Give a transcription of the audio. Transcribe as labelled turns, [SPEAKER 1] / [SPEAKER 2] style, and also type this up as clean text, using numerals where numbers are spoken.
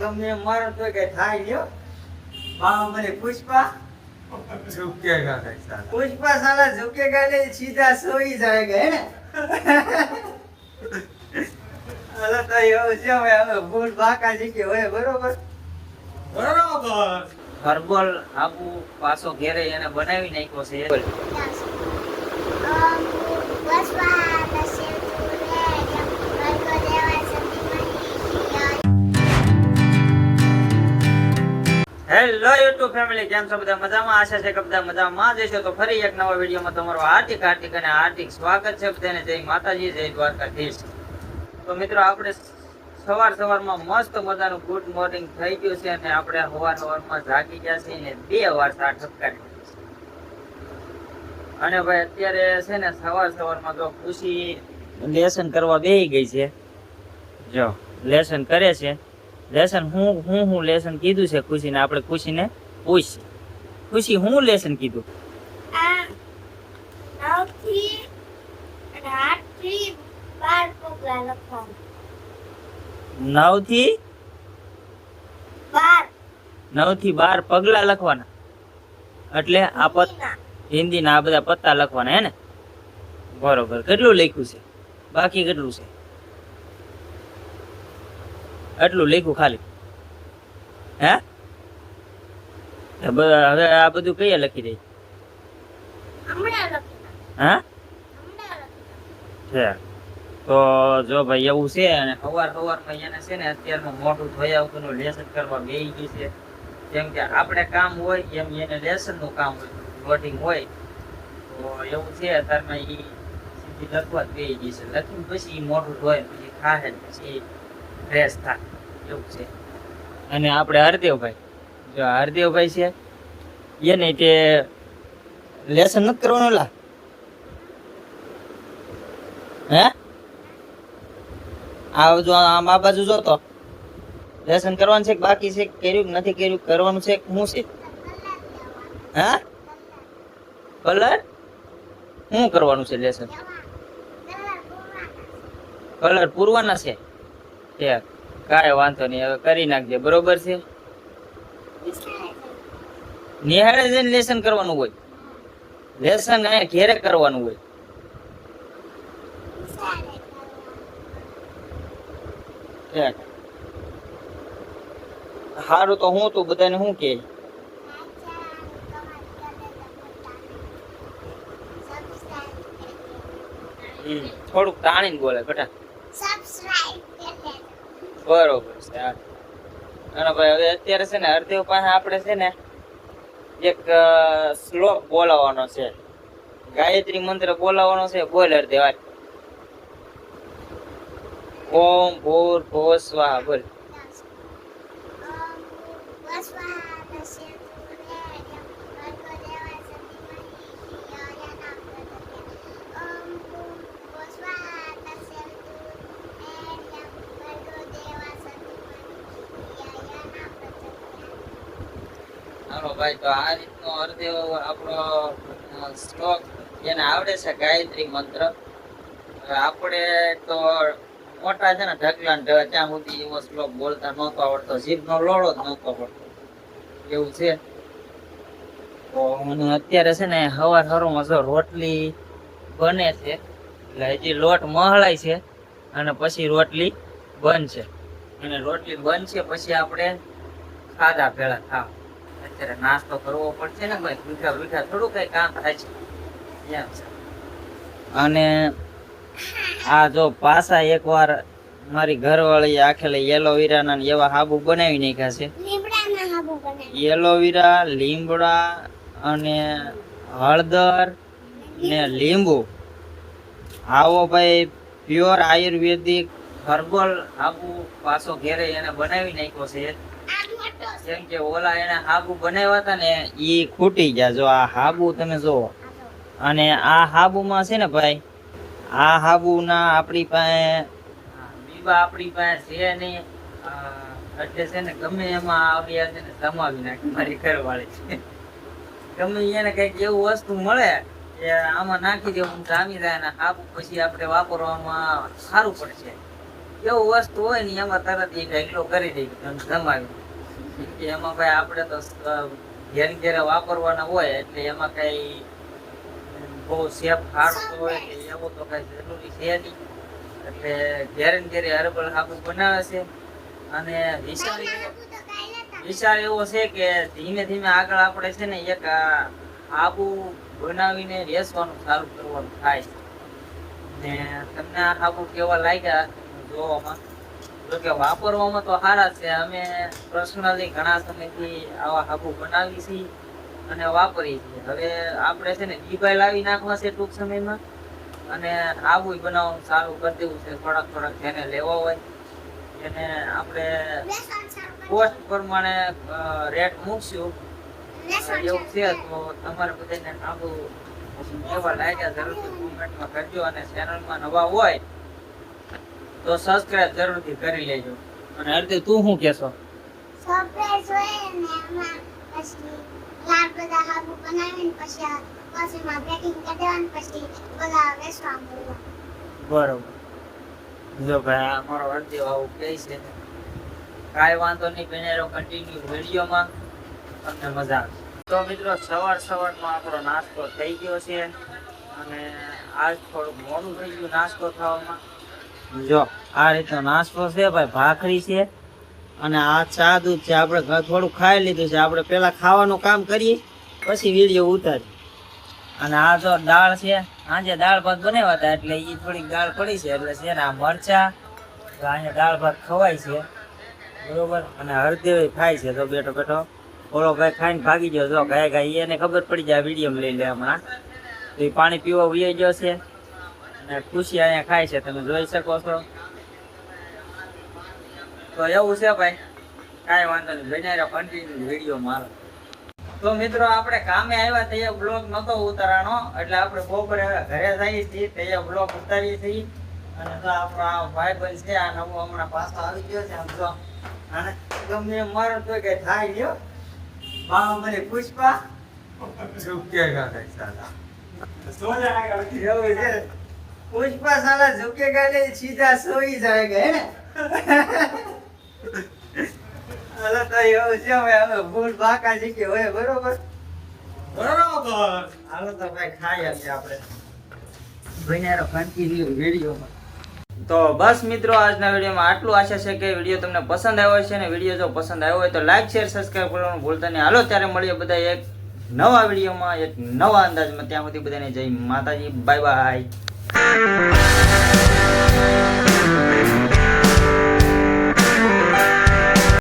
[SPEAKER 1] ગમે એમ મારો તો કઈ થાય લ્યો બાહુબલી પુષ્પા झुकेगा कैसा पुष्पा साला झुकेगा नहीं सीधा सोई जाएगा है अरे तो ये जो है भूल बाकाजी के હોય બરોબર હર્બલ આબુ પાસો ઘેરે એને બનાવી નાખ્યો છે હેલો યુટ્યુબ ફેમિલી, કેમ છો બધા? મજામાં? આશા છે કે બધા મજામાં જ હશો. તો ફરી એક નવા વિડીયોમાં તમારું હાર્દિક અને હાર્દિક સ્વાગત છે. બધાને જય માતાજી, જય દ્વારકાધીશ. તો મિત્રો, આપણે સવારમાં મસ્ત મજાનું ગુડ મોર્નિંગ થઈ ગયું છે અને આપણે સવારમાં જાગી ગયા છીએ ને 2 વાર સાટ ઠપકારી અને ભાઈ અત્યારે છે ને સવારમાં તો ખુશી લેસન કરવા બેહી ગઈ છે. જો લેસન કરે છે. લેસન હું લેસન કીધું છે ખુશીને? આપણે ખુશીને પૂછ, ખુશી હું લેસન કીધું? 9 થી 12 પગલા લખવાના. એટલે આ હિન્દી ના આ બધા પત્તા લખવાના હે ને? બરોબર. કેટલું લખ્યું છે? બાકી કેટલું છે? એટલું લખ્યું ખાલી? હે? હવે આ બધું કઈ લખી દઈ? હા છે. તો જો ભાઈ એવું છે અને સવારમાં એને છે ને અત્યારમાં મોટું થઈ આવતું લેસન કરવા બેસી ગઈ છે. જેમ કે આપણે કામ હોય એમ એને લેસન નું કામ હોય, લોડિંગ હોય. તો એવું છે અત્યારમાં એ સીધી લખવા જ બેસી ગઈ છે. લખીને પછી મોટું ધોય પછી ખાહે પછી ફ્રેશ થાય એવું છે. અને આપણે હરદેવભાઈ, જો હરદેવભાઈ છે એને તે લેસન નથી કરવાનું. લા હે આવજો આમ આ બાજુ જોતો. લેસન કરવાનું છે કે બાકી છે? કર્યું નથી કર્યું? કરવાનું છે કે શું છે? હા કલર શું કરવાનું છે? લેસન કલર પૂરવાના છે. કાંઈ વાંધો નહીં, હવે કરી નાખજે. બરોબર છે. નિહાળે જઈને લેસન કરવાનું હોય. લેસન અહીંયા ઘેરે કરવાનું હોય. સારું તો હું તું બધાને શું કે? થોડુંક તાણીને બોલે બેટા. બરોબર છે. અને ભાઈ હવે અત્યારે છે ને હરદેવ પાસે આપણે છે ને એક શ્લોક બોલાવવાનો છે, ગાયત્રી મંત્ર બોલાવવાનો છે. બોલ હરદેવ. ઓમ ભૂર્ભુવઃ સ્વાહા. બોલ. ભાઈ તો આ રીતનો હરદેવ આપણો શ્લોક એને આવડે છે, ગાયત્રી મંત્ર. આપણે તો મોટા છે ને ઢગલા ને ત્યાં સુધી એવો શ્લોક બોલતા નહોતો આવડતો, જીભનો લોડો જ નહોતો પડતો એવું છે. તો અત્યારે છે ને સવારમાં જો રોટલી બને છે, એટલે હજી લોટ મહળાય છે અને પછી રોટલી બનશે. અને રોટલી બનશે પછી આપણે ખાધા ભેળા ખાવ. અત્યારે નાસ્તો કરવો પડશે ને ભાઈ, ભૂખા થોડું કઈ કામ થાય છે. અને આ જો પાછા એકવાર મારી ઘરવાળી આખેલે એલોવેરાના એવા હાબુ બનાવી નાખ્યા છે. એલોવેરા, લીમડા અને હળદર ને લીંબુ. આવો ભાઈ પ્યોર આયુર્વેદિક હર્બલ હાબુ પાછો ઘેરે એને બનાવી નાખ્યો છે. જેમ કે ઓલા એને હાબુ બનાવ્યા હતા ને ઈ ખૂટી ગયા. જો આ હાબુ તમે જોવો. અને આ હાબુમાં છે ને ભાઈ, આ હાબુ ના આપણી પાસે બીબા આપણી પાસે છે નહીં. એટલે છે ને ગમે એમાં આવ્યા છે ને જમાવી નાખી મારી ઘરવાળી છે. ગમે એને કઈક એવું વસ્તુ મળે કે આમાં નાખી દેવું જામી જાય ને હાબુ પછી આપણે વાપરવામાં સારું પડશે એવું વસ્તુ હોય ને એમાં તરત એ ઢગલો કરી દે જમાવી. એમાં ભાઈ આપણે તો ઘેર ઘેરે વાપરવાના હોય એટલે એમાં કઈ બહુ સેફ હારતો હોય કે એવું તો કઈ જરૂરી છે નહીં. એટલે ઘેરે ને ઘેરે હર્બલ સાબુ બનાવે છે. અને વિચાર એવો છે કે ધીમે ધીમે આગળ આપણે છે ને એક સાબુ બનાવીને વેચવાનું ચાલુ કરવાનું થાય છે. ને તમને આ સાબુ કેવા લાગ્યા જોવામાં? જો કે વાપરવામાં તો સારા છે. અમે પર્સનલી ઘણા સમયથી આવા સાબુ બનાવી છીએ અને વાપરી છીએ. હવે આપણે છે ને ડીબાઈ લાવી નાખવા છે ટૂંક સમયમાં અને સાબુ બનાવવાનું ચાલુ કરી દેવું છે. થોડાક જેને લેવા હોય એને આપણે પોસ્ટ પ્રમાણે રેટ મૂકશું. એવું છે તો તમારે બધાને સાબુ કેવા લાગ્યા જરૂરથી કોમેન્ટમાં કરજો. અને ચેનલમાં નવા હોય તો સબસ્ક્રાઇબ જરૂરથી કરી લેજો. અને અર્ધી તું શું કહેશો?
[SPEAKER 2] સરપ્રાઈઝ હોય ને એમાં પછી લાડ બધા સાબુ બનાવીને પછી માં પેકિંગ કરી દેવાનું પછી બધા વેચવા મળવા.
[SPEAKER 1] બરોબર. જો ભાઈ આ મારો અર્ધી આવું કહે છે. કાંઈ વાંધો નહીં, બન્યા કન્ટિન્યુ વિડીયોમાં તમને મજા આવે. તો મિત્રો સવારમાં આપણો નાસ્તો થઈ ગયો છે અને આજ થોડુંક મોડું થઈ ગયું નાસ્તો થવામાં. જો આ રીતનો નાસ્તો છે ભાઈ, ભાખરી છે અને આ ચા દૂધ છે. આપણે થોડું ખાઈ લીધું છે. આપણે પેલા ખાવાનું કામ કરીએ પછી વિડીયો ઉતારીએ. અને આ જો દાળ છે, આજે દાળ ભાત બનાવ્યા હતા એટલે એ થોડીક દાળ પડી છે એટલે છે ને આ મરચા અહીંયા દાળ ભાત ખવાય છે બરોબર. અને હળદેવી ખાય છે. તો બેઠો બેઠો ઓલો ભાઈ ખાઈને ભાગી ગયો. જો ગાય એને ખબર પડી જાય વિડીયો લઈ લે હમણાં. તો એ પાણી પીવા ઉઈ ગયો છે અને ખુશી અહીંયા ખાય છે, તમે જોઈ શકો છો. તો એવું છે ભાઈ, કાંઈ વાંધો નહીં, બનાવ્યો કન્ટિન્યુ વિડીયો મારો. તો મિત્રો આપણે કામે આવ્યા તે બ્લોગ નતો ઉતારવાનો એટલે આપણે બપોરે ઘરે જઈએ છીએ તે બ્લોગ ઉતારીએ છીએ. અને તો આપણો આ ભાઈબંધ છે આ નવો હમણાં પાછો આવી ગયો છે. આમ જો અને ગમે એમ મારો તો કઈ થાય ગયો. બાબા મને પુષ્પા ઝુકેગા કઈ સાલા એવું છે. પુષ્પા સાલા ઝુકેગા નહીં, સીધા સોઈ જાયગા હે ને. હાલો તો એવું છે હવે, હવે ભૂલ બાકા શીખી હોય બરોબર. હાલો તો ભાઈ ખાઈ હશે આપણે બન્યારો કન્ટિન્યુ વિડીયોમાં. તો બસ મિત્રો આજના વિડીયોમાં આટલું. આશા છે કે વિડીયો તમને પસંદ આવ્યો છે. અને વિડીયો જો પસંદ આવ્યો હોય તો લાઈક શેર સબસ્ક્રાઈબ કરવાનું ભૂલતા નહીં. હાલો ત્યારે મળીએ બધા એક નવા વિડીયોમાં એક નવા અંદાજમાં. ત્યાં સુધી બધાને જય માતાજી, બાય બાય.